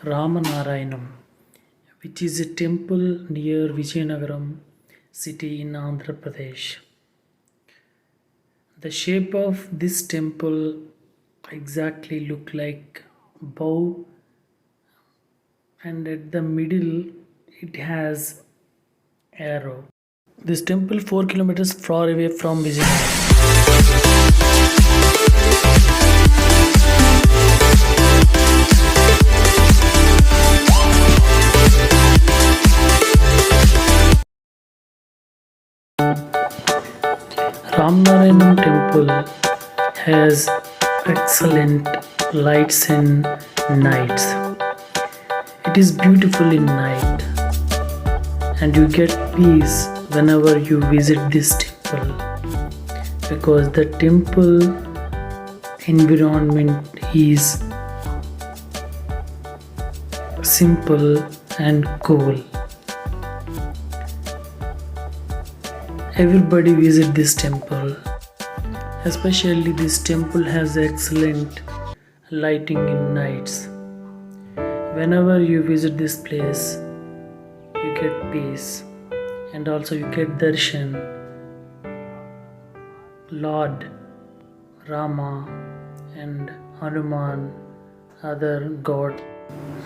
Ramnarayanam, which is a temple near Vizianagaram city in Andhra Pradesh. The shape of this temple exactly look like bow, and at the middle it has arrow. This temple 4 kilometers far away from Vizianagaram. Ramnarayanam temple has excellent lights and nights. It is beautiful in night, and you get peace whenever you visit this temple, because the temple environment is simple and cool. Everybody visit this temple, especially this temple has excellent lighting in nights. Whenever you visit this place, you get peace, and also you get darshan. Lord Rama and Hanuman, other god.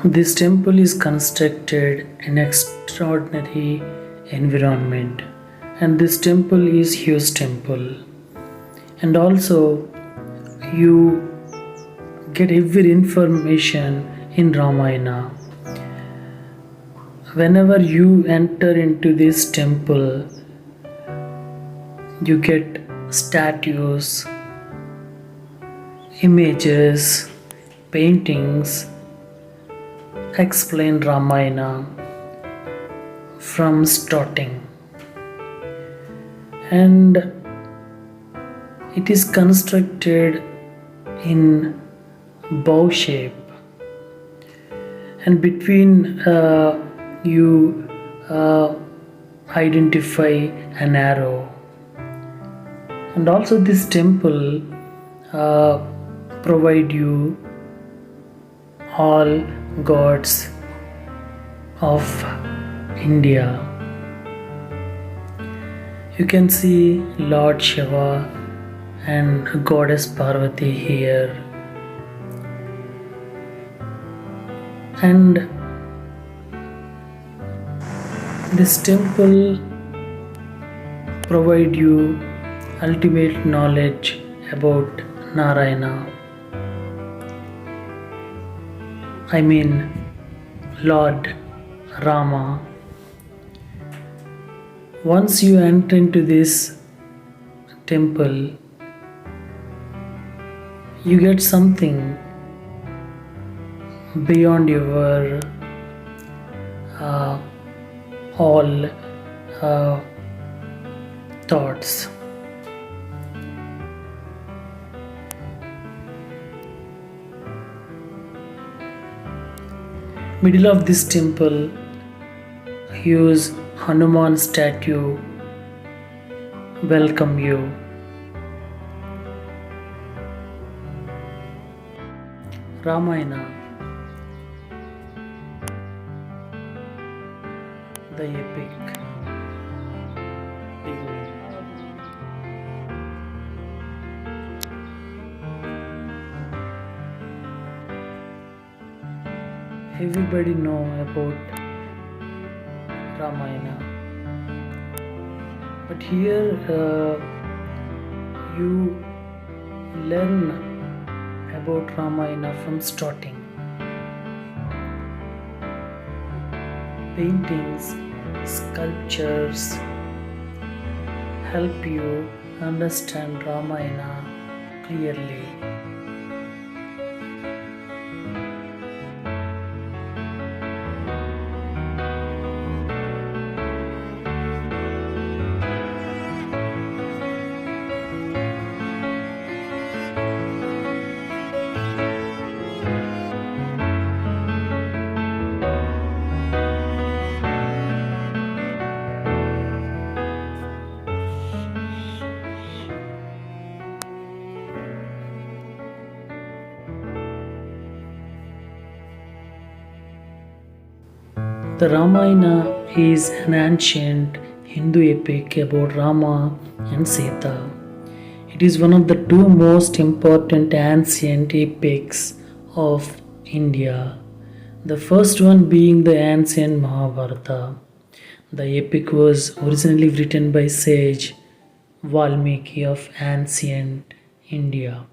This temple is constructed in extraordinary environment, and this temple is huge temple, and also you get every information in Ramayana. Whenever you enter into this temple, you get statues, images, paintings explain Ramayana from starting, and it is constructed in bow shape, and between you identify an arrow. And also this temple provide you all gods of India. You can see Lord Shiva and Goddess Parvati here, and this temple provide you ultimate knowledge about Narayana. I mean Lord Rama. Once you enter into this temple, you get something beyond your all thoughts. Middle of this temple, huge Hanuman statue welcome you. Ramayana, the epic. Everybody know about Ramayana, but here you learn about Ramayana from starting. Paintings, sculptures help you understand Ramayana clearly. The Ramayana is an ancient Hindu epic about Rama and Sita. It is one of the two most important ancient epics of India. The first one being the ancient Mahabharata. The epic was originally written by sage Valmiki of ancient India.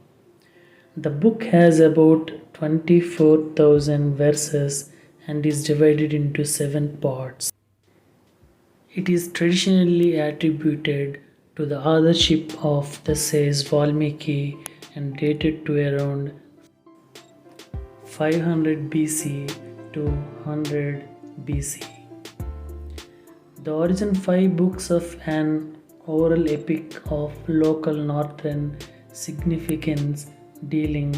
The book has about 24,000 verses and is divided into 7 parts. It is traditionally attributed to the authorship of the sage Valmiki and dated to around 500 BC to 100 BC. The origin 5 books of an oral epic of local northern significance dealing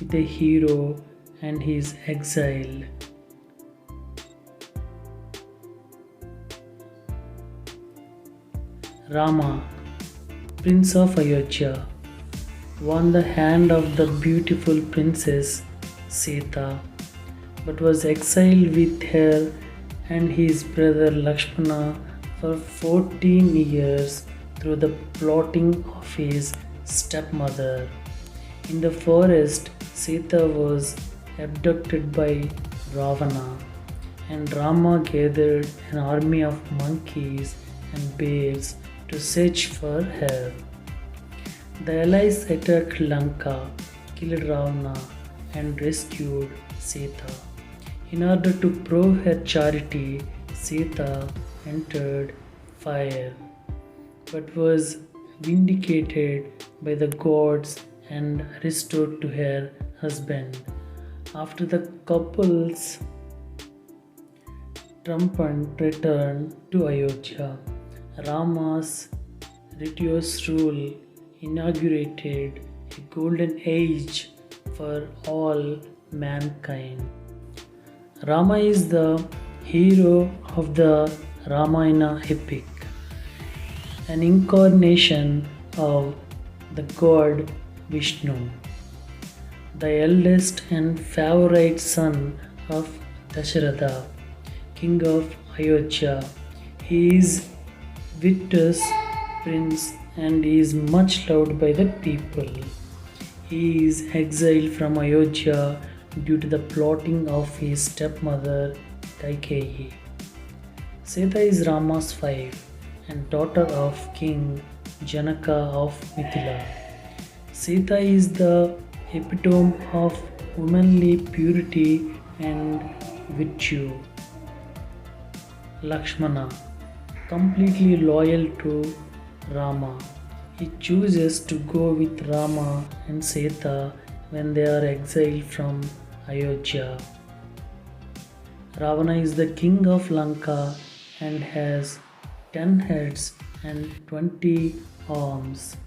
with a hero and his exile. Rama, Prince of Ayodhya, won the hand of the beautiful princess Sita, but was exiled with her and his brother Lakshmana for 14 years through the plotting of his stepmother. In the forest, Sita was abducted by Ravana, and Rama gathered an army of monkeys and bears to search for her. The allies attacked Lanka, killed Ravana, and rescued Sita. In order to prove her charity, Sita entered fire, but was vindicated by the gods and restored to her husband. After the couple's triumphant return to Ayodhya, Rama's righteous rule inaugurated a golden age for all mankind. Rama is the hero of the Ramayana epic, an incarnation of the god Vishnu, the eldest and favorite son of Dasharatha, king of Ayodhya. He is victorious prince and is much loved by the people. He is exiled from Ayodhya due to the plotting of his stepmother Kaikeyi. Sita is Rama's wife and daughter of King Janaka of Mithila. Sita is the epitome of womanly purity and virtue. Lakshmana, completely loyal to Rama. He chooses to go with Rama and Sita when they are exiled from Ayodhya. Ravana is the king of Lanka and has 10 heads and 20 arms.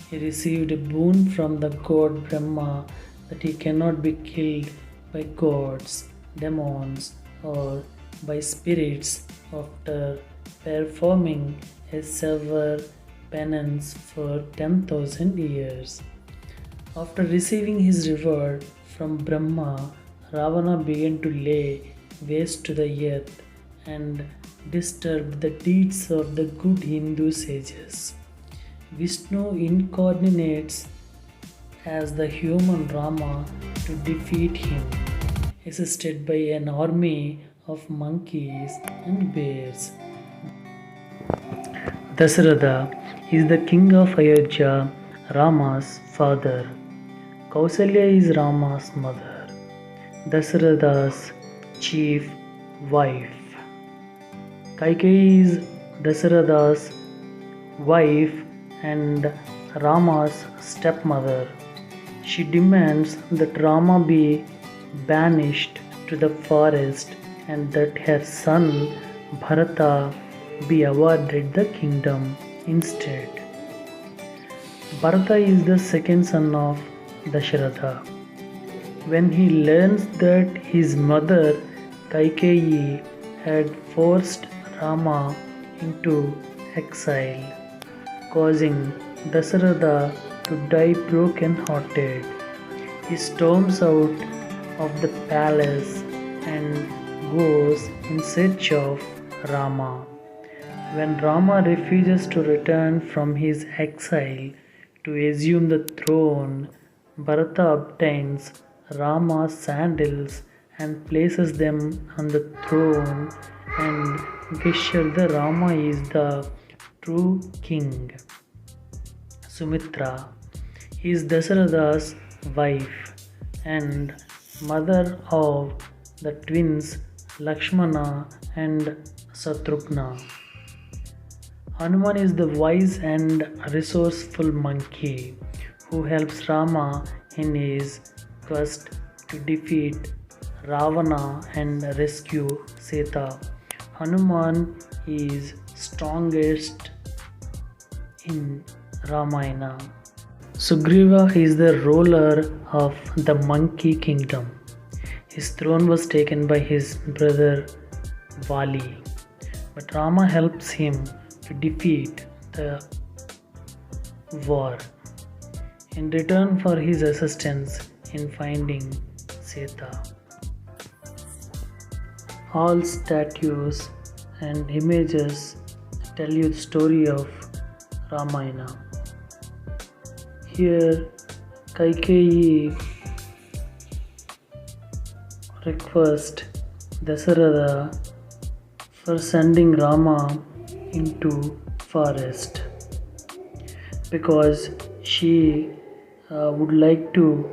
He received a boon from the god Brahma that he cannot be killed by gods, demons, or by spirits after performing a severe penance for 10,000 years. After receiving his reward from Brahma, Ravana began to lay waste to the earth and disturb the deeds of the good Hindu sages. Vishnu incarnates as the human Rama to defeat him, assisted by an army of monkeys and bears. Dasharatha is the king of Ayodhya, Rama's father. Kausalya is Rama's mother, Dasharatha's chief wife. Kaikeyi is Dasharatha's wife and Rama's stepmother. She demands that Rama be banished to the forest and that her son Bharata be awarded the kingdom instead. Bharata is the second son of Dasharatha. When he learns that his mother Kaikeyi had forced Rama into exile, causing Dasharatha to die broken-hearted, he storms out of the palace and goes in search of Rama. When Rama refuses to return from his exile to assume the throne, Bharata obtains Rama's sandals and places them on the throne and gestures that Rama is the true king. Sumitra is Dasharatha's wife and mother of the twins Lakshmana and Satrughna. Hanuman is the wise and resourceful monkey who helps Rama in his quest to defeat Ravana and rescue Sita. Hanuman is strongest in Ramayana. Sugriva is the ruler of the monkey kingdom. His throne was taken by his brother Vali, but Rama helps him to defeat the war in return for his assistance in finding Sita. All statues and images tell you the story of Ramayana. Here, Kaikeyi requests Dasharatha for sending Rama into forest because she would like to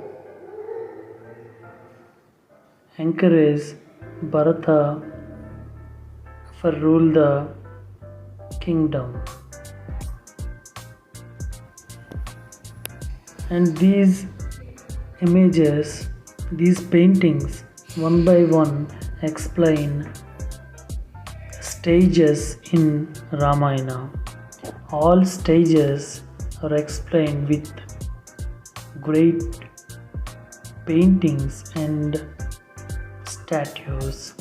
encourage Bharata for rule the kingdom. And these images, these paintings, one by one explain stages in Ramayana. All stages are explained with great paintings and statues.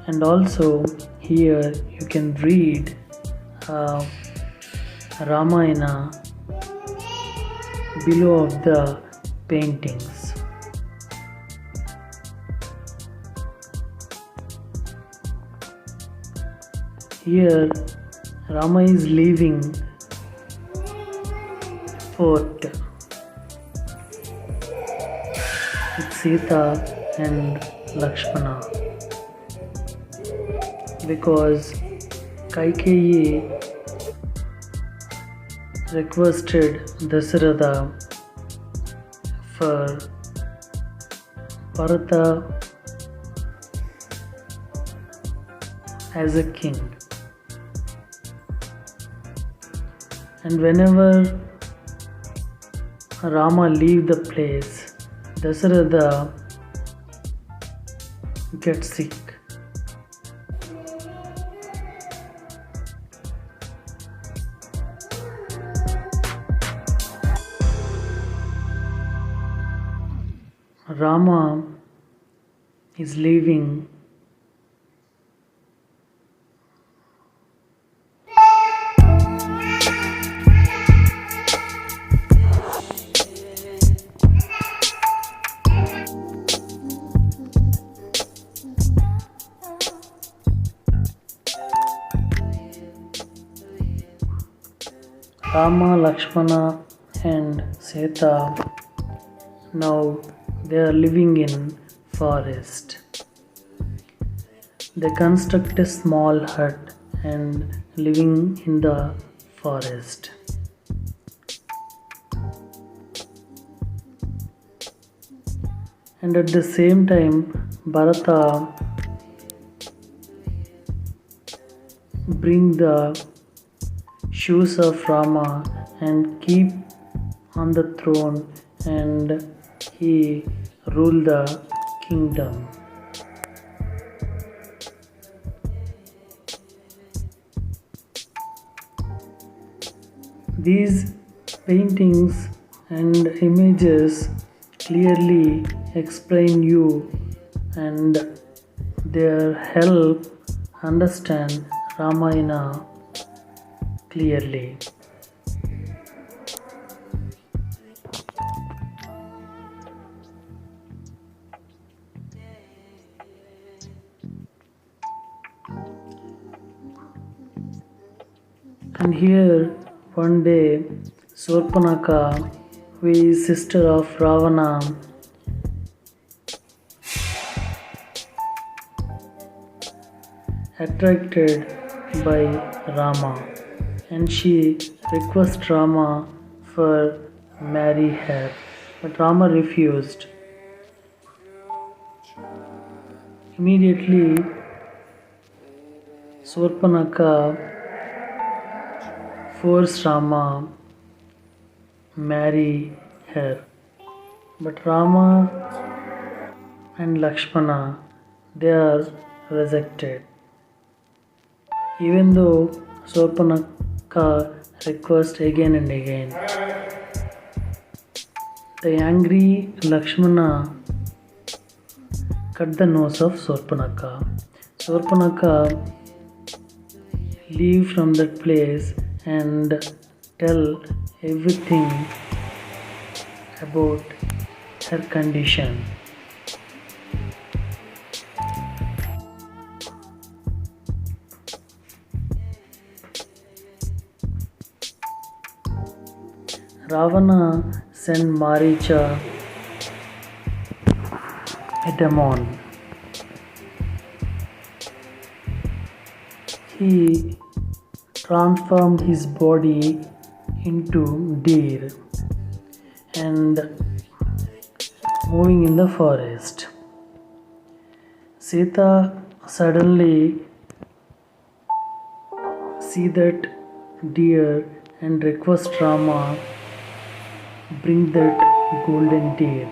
And also here you can read Ramayana below of the paintings. Here Rama is leaving fort with Sita and Lakshmana because Kaikeyi requested Dasharatha for Bharata as a king. And whenever Rama leaves the place, Dasharatha gets sick. Rama is leaving Rama, Lakshmana and Sita. Now they are living in forest. They construct a small hut and living in the forest. And at the same time, Bharata bring the shoes of Rama and keep on the throne, and he rule the kingdom. These paintings and images clearly explain you and their help understand Ramayana clearly. And here, one day, Sorpanaka, who is sister of Ravana, attracted by Rama, and she requests Rama for marry her, but Rama refused. Immediately, Sorpanaka forced Rama marry her, but Rama and Lakshmana, they are rejected. Even though Sorpanaka requests again and again, the angry Lakshmana cut the nose of Sorpanaka. Sorpanaka leave from that place and tell everything about her condition. Ravana sent Maricha, a demon. He transformed his body into deer and moving in the forest. Sita suddenly see that deer and request Rama bring that golden deer.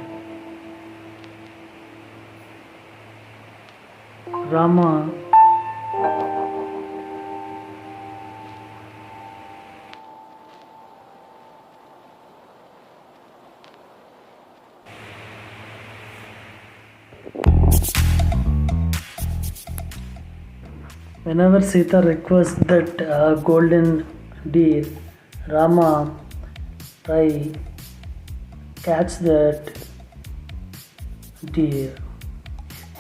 Rama whenever Sita requests that golden deer, Rama try catch that deer,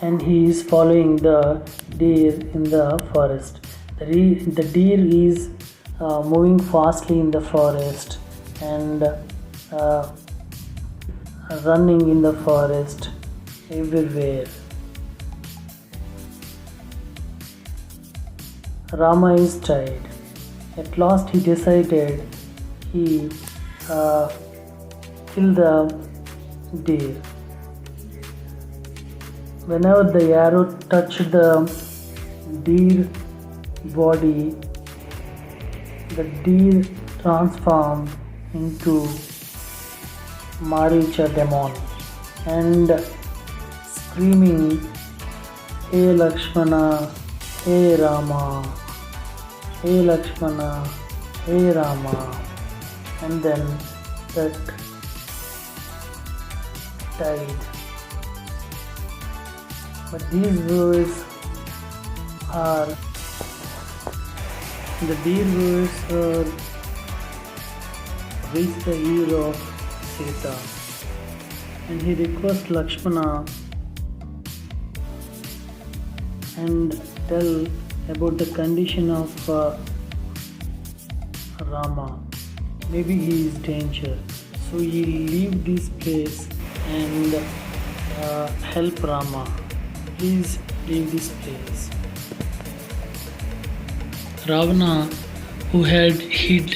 and he is following the deer in the forest. The deer is moving fastly in the forest and running in the forest everywhere. Rama is tired. At last he decided he kill the deer. Whenever the arrow touched the deer body, the deer transformed into Maricha demon and screaming, "Hey Lakshmana, hey Rama, hey Lakshmana, hey Rama," and then that died. But these words are the deer words reach the ear of Sita, and he requests Lakshmana and tell about the condition of Rama. Maybe he is danger, so he leave this place and help Rama. Please leave this place. Ravana, who had hid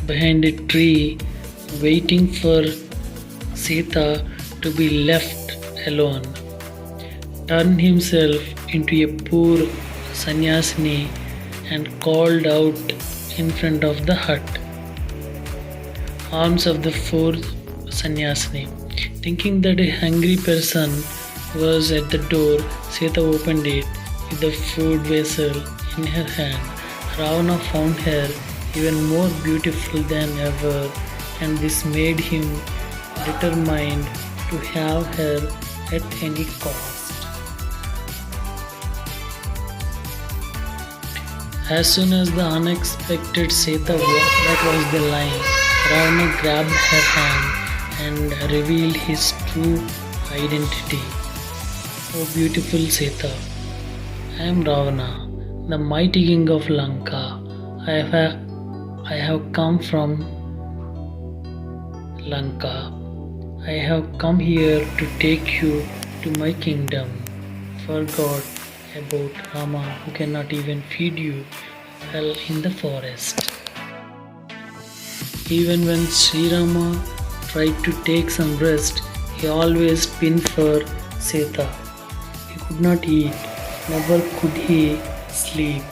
behind a tree waiting for Sita to be left alone, turned himself into a poor sannyasini and called out in front of the hut. Arms of the fourth sannyasini. Thinking that a hungry person was at the door, Sita opened it with the food vessel in her hand. Ravana found her even more beautiful than ever, and this made him determined to have her at any cost. As soon as the unexpected Sita that was the line, Ravana grabbed her hand and revealed his true identity. "Oh beautiful Sita, I am Ravana, the mighty king of Lanka. I have come from Lanka. I have come here to take you to my kingdom. Forgot about Rama who cannot even feed you well in the forest. Even when Sri Rama tried to take some rest, he always pined for Sita. He could not eat, never could he sleep.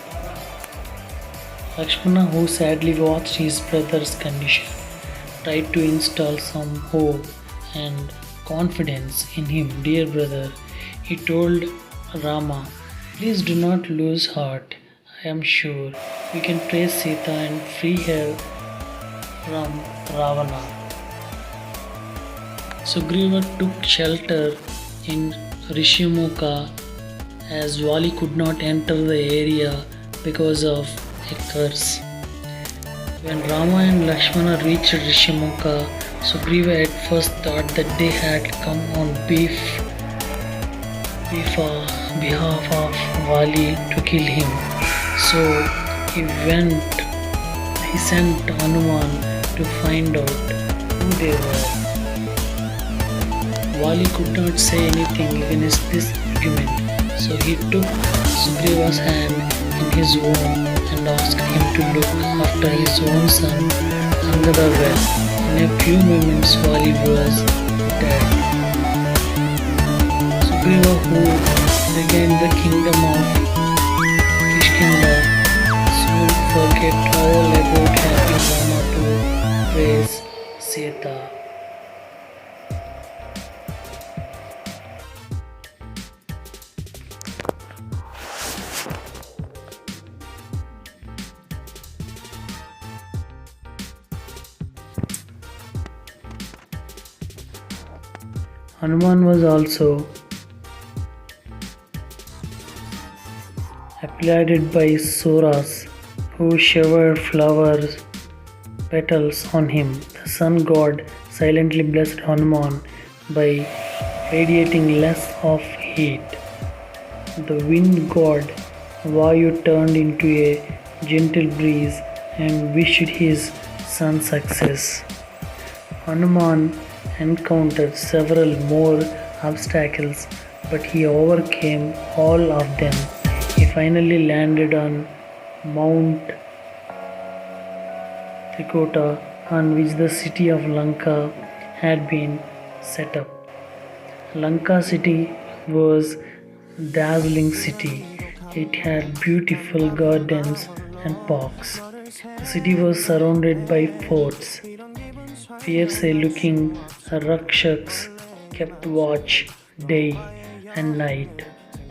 Lakshmana, who sadly watched his brother's condition, tried to install some hope and confidence in him. Dear brother, he told Rama, please do not lose heart. I am sure we can trace Sita and free her from Ravana. Sugriva took shelter in Rishimukha as Vali could not enter the area because of a curse. When Rama and Lakshmana reached Rishimukha, Sugriva at first thought that they had come on behalf of Vali to kill him. So he sent Hanuman to find out who they were. Vali could not say anything against this argument, so he took Sugriva's hand in his own and asked him to look after his own son under the well. In a few moments, Vali was dead. Sugriva, who regained the kingdom of Kishkinda, soon forget all about helping Rama to raise Sita. Hanuman was also applauded by Suras, who showered flowers petals on him. The sun god silently blessed Hanuman by radiating less of heat. The wind god Vayu turned into a gentle breeze and wished his son success. Hanuman encountered several more obstacles, but he overcame all of them. He finally landed on Mount Trikota, on which the city of Lanka had been set up. Lanka city was a dazzling city. It had beautiful gardens and parks. The city was surrounded by forts. Fierce-looking rakshaks kept watch day and night,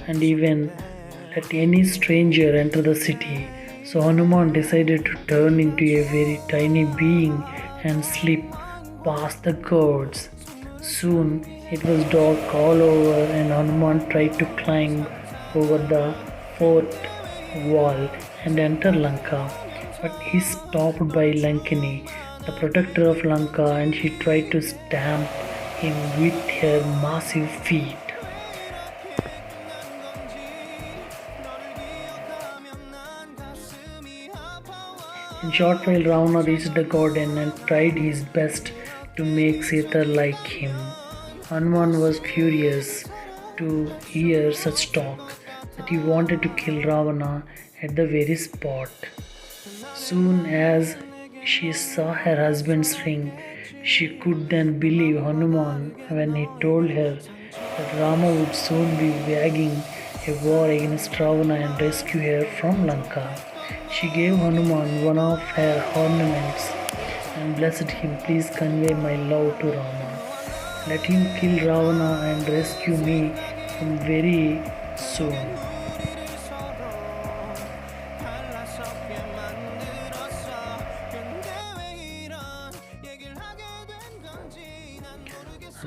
and even let any stranger enter the city. So Hanuman decided to turn into a very tiny being and slip past the guards. Soon it was dark all over, and Hanuman tried to climb over the fort wall and enter Lanka, but he stopped by Lankini, the protector of Lanka, and she tried to stamp him with her massive feet. In short while, Ravana reached the garden and tried his best to make Sita like him. Hanuman was furious to hear such talk that he wanted to kill Ravana at the very spot. Soon as she saw her husband's ring, she could then believe Hanuman when he told her that Rama would soon be waging a war against Ravana and rescue her from Lanka. She gave Hanuman one of her ornaments and blessed him, please convey my love to Rama. Let him kill Ravana and rescue me from very soon.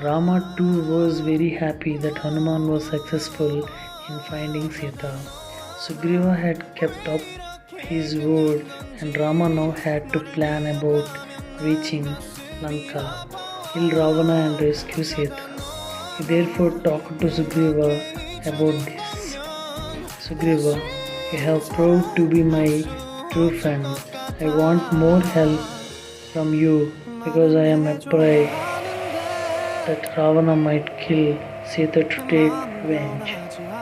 Rama too was very happy that Hanuman was successful in finding Sita. Sugriva had kept up his word, and Rama now had to plan about reaching Lanka, kill Ravana and rescue Sita. He therefore talked to Sugriva about this. Sugriva, you have proved to be my true friend. I want more help from you because I am afraid that Ravana might kill Sita to take revenge.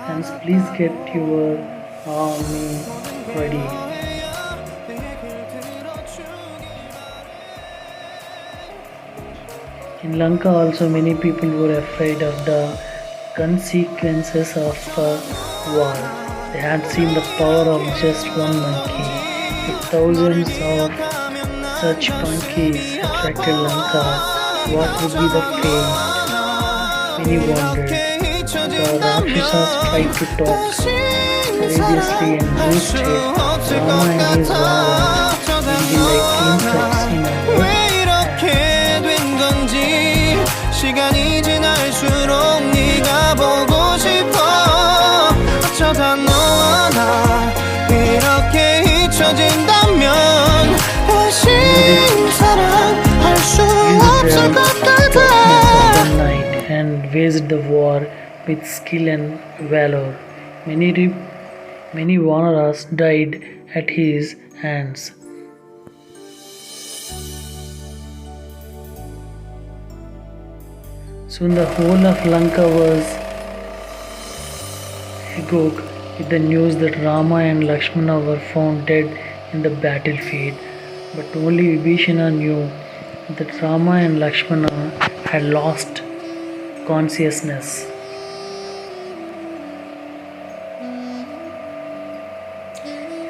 Hence, please get your army ready. In Lanka, also many people were afraid of the consequences of war. They had seen the power of just one monkey. If thousands of such monkeys attracted Lanka, what would be the fate? Many wondered. The Rakshasas tried to talk courageously and boasted Rama and his Vanaras will be like insects in our hands. 시간이 지날수록 네가 보고 싶어 어쩌다 너와 나 이렇게 잊혀진다면 다시 사랑할 수 없을 것 같아. And waged the war with skill and valor. Many Vanaras died at his hands. Soon the whole of Lanka was agog with the news that Rama and Lakshmana were found dead in the battlefield. But only Vibhishana knew that Rama and Lakshmana had lost consciousness.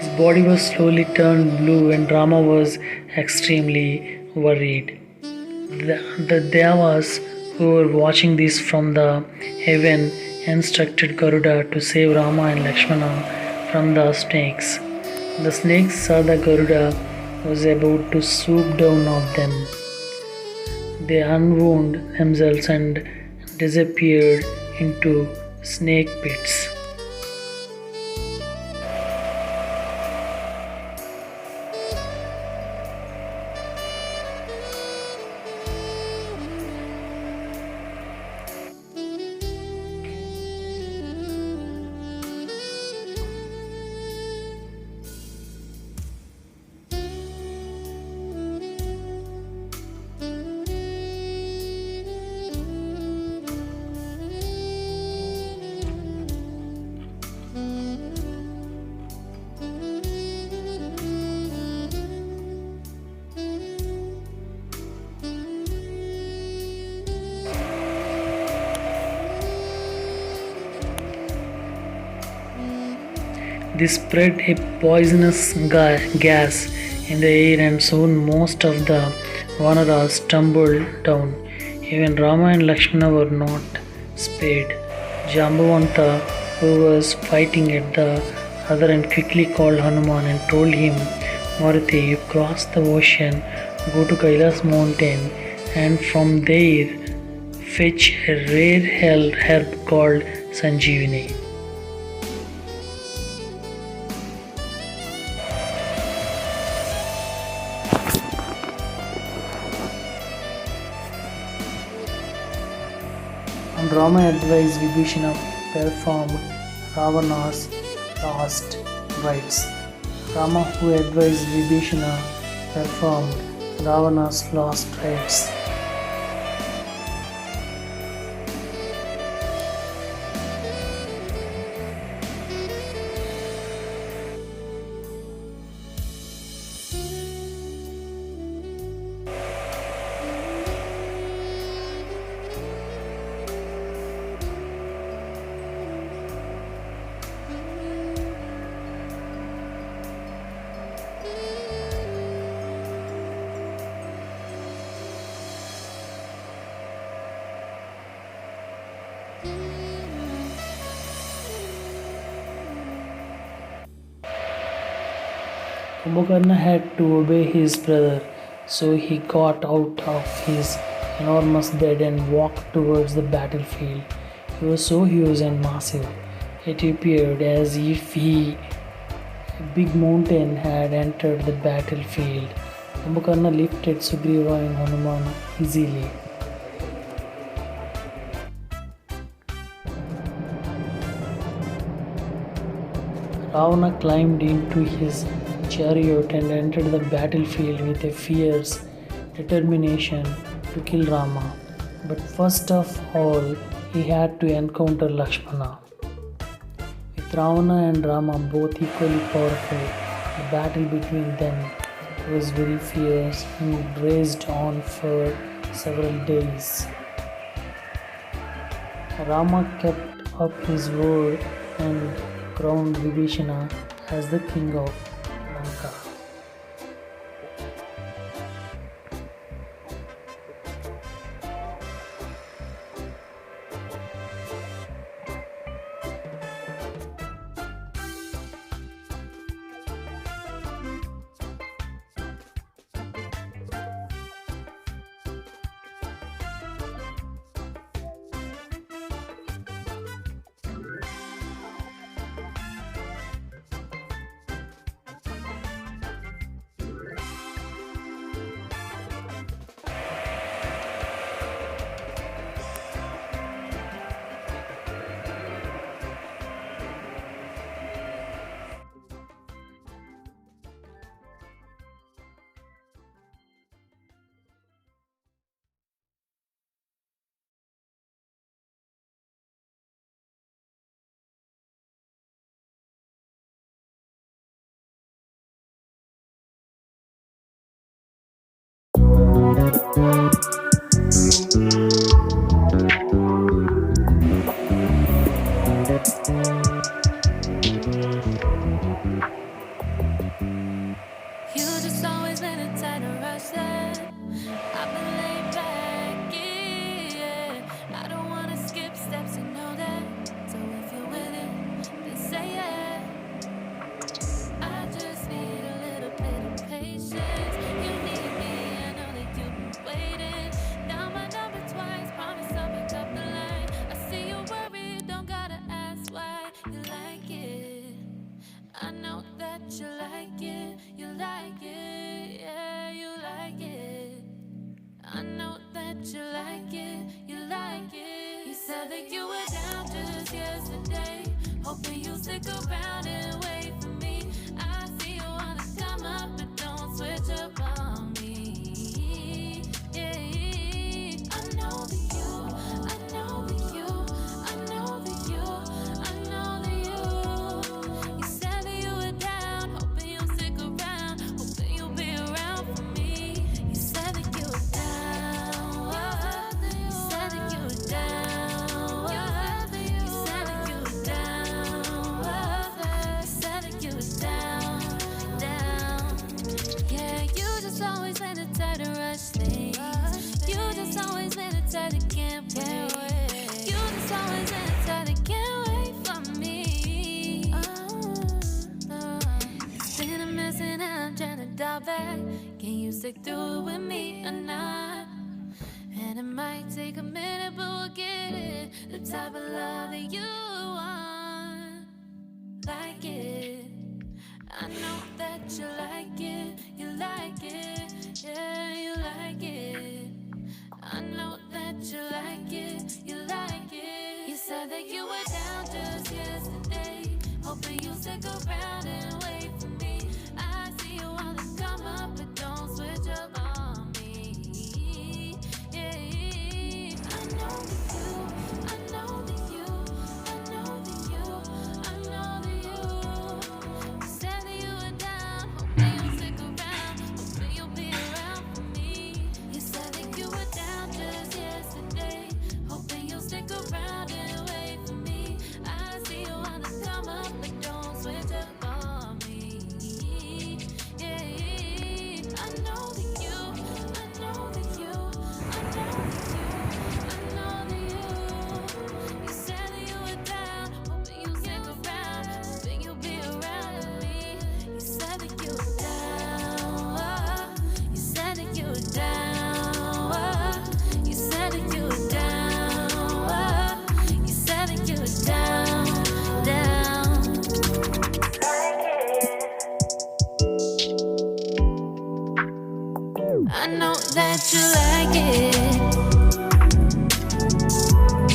His body was slowly turned blue and Rama was extremely worried. The Devas who were watching this from the heaven instructed Garuda to save Rama and Lakshmana from the snakes. The snakes saw that Garuda was about to swoop down on them. They unwound themselves and disappeared into snake pits. This spread a poisonous gas in the air and soon most of the Vanaras tumbled down. Even Rama and Lakshmana were not spared. Jambavanta, who was fighting at the other end, quickly called Hanuman and told him, Maruti, you cross the ocean, go to Kailas mountain and from there fetch a rare herb called Sanjeevani. And Rama advised Vibhishana performed Ravana's last rites. Rama, who advised Vibhishana, performed Ravana's last rites. Kumbhakarna had to obey his brother, so he got out of his enormous bed and walked towards the battlefield. He was so huge and massive, it appeared as if a big mountain had entered the battlefield. Kumbhakarna lifted Sugriva and Hanuman easily. Ravana climbed into his chariot and entered the battlefield with a fierce determination to kill Rama. But first of all, he had to encounter Lakshmana. With Ravana and Rama both equally powerful, the battle between them was very fierce and raged on for several days. Rama kept up his word and crowned Vibhishana as the king of Lanka. You just always been a type to rush that. I've been laid back, yeah. I don't wanna skip steps, you know that. So if you're with it, then say yeah. I just need a little bit of patience. You need me, I know that you've been waiting. Down my number twice, promise I'll pick up the line. I see you worried, don't gotta ask why. You like it, I know that you like it. You like it, yeah, you like it. I know that you like it, you like it. You said that you were down just yesterday, hoping you'll stick around and wait for me. I see you wanna come up, but don't switch up on me. Yeah, I know that you, I know that you, I know that you, I know that you. You said that you were down, hoping you'll stick around, hoping you'll be around for me. You said that you were down, you said that you were down, you said that you were down, you said that you were down. Yeah, you just always been the type to rush things. You just always been the type that can't wait. You just always been the type that can't wait for me. It's been a mess and I'm trying to dial back. Can you stick through it with me or not? And it might take a minute, but we'll get it. The type of love that you want, like it. I know that you like it, you like it, yeah, you like it. I know that you like it, you like it. You said that you were down just yesterday, hoping you'll stick around and wait for me. I see you wanna come up, but don't switch up on me. Yeah, I know that you, I know that you, I know that you, I know that you. You said that you were down, hoping you'll stick around, hoping you'll be around for me. You said that you were down just yesterday, hoping you'll stick around and wait for me. I see you wanna come up, but don't switch up on me. Yeah, I know that you, I know that you, I know that you, I know that you. You said that you were down, hoping you'll stick around, hoping you'll be around me. You said that you were down, you said that you were down, you said that you were down, you said that you were down. I know that you like it.